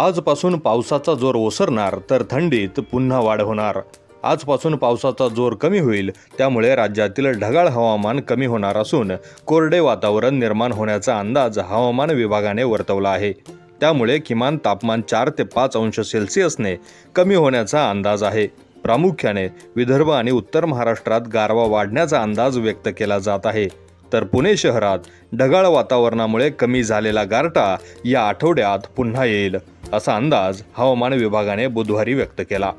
आजपासून पावसाचा जोर ओसरणार तर थंडीत पुन्हा वाढ होणार। आजपासून पावसाचा जोर कमी होईल, त्यामुळे राज्यातील ढगाळ हवामान कमी होणार असून कोरडे वातावरण निर्माण होण्याचा अंदाज हवामान विभागाने वर्तवला आहे। त्यामुळे किमान तापमान 4 ते 5 अंश सेल्सिअसने कमी होण्याचा अंदाज आहे। प्रामुख्याने विदर्भ आणि उत्तर महाराष्ट्रात गारवा वाढण्याचा अंदाज व्यक्त केला जात आहे। तर पुणे शहरात ढगाळ वातावरणामुळे कमी झालेला गारठा या आठवड्यात पुन्हा येईल, असा अंदाज हवामान विभागाने बुधवारी व्यक्त केला।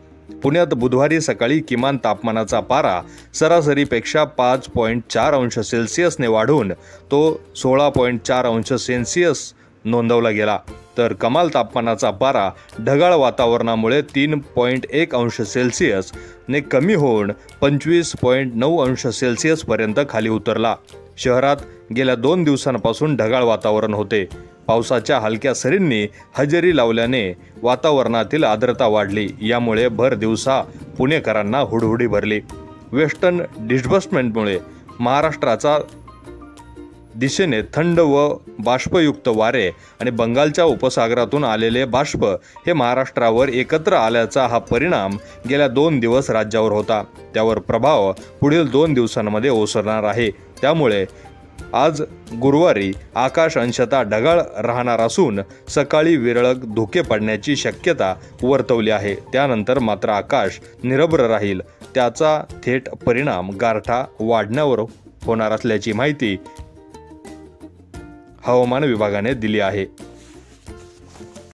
पुण्यात बुधवारी सकाळी किमान तापमानाचा पारा सरासरीपेक्षा 5.4 अंश सेल्सिअसने वाढून तो 16.4 अंश सेल्सिअस नोंदवला गेला, तर कमाल तापमानाचा पारा ढगाळ वातावरणामुळे 3.1 अंश सेल्सिअस ने कमी होऊन 25.9 अंश सेल्सिअस पर्यंत खाली उतरला। शहरात गेल्या 2 दिवसांपासून ढगाळ वातावरण होते। पावसाच्या हलक्या सरींनी हजेरी लावल्याने वातावरणातील आर्द्रता वाढली, यामुळे भर दिवसा पुणेकरांना हुडहुडी भरली। वेस्टर्न डिस्टर्बन्समुळे महाराष्ट्राचा दिशेने थंड व बाष्पयुक्त वारे आणि बंगालच्या उपसागरातून आलेले बाष्प हे महाराष्ट्रावर एकत्र आल्याचा हा परिणाम गेल्या 2 दिवस राज्यावर होता। त्यावर प्रभाव पुढील 2 दिवसांमध्ये ओसरणार आहे। त्यामुळे आज गुरुवारी आकाश अंशतः ढगाळ राहणार असून सकाळी विरळक धुके पडण्याची शक्यता वर्तवली आहे। त्यानंतर मात्र आकाश निरभ्र राहील, त्याचा थेट परिणाम गारठा वाढण्यावर होणार असल्याची माहिती हवामान विभागाने दिली आहे।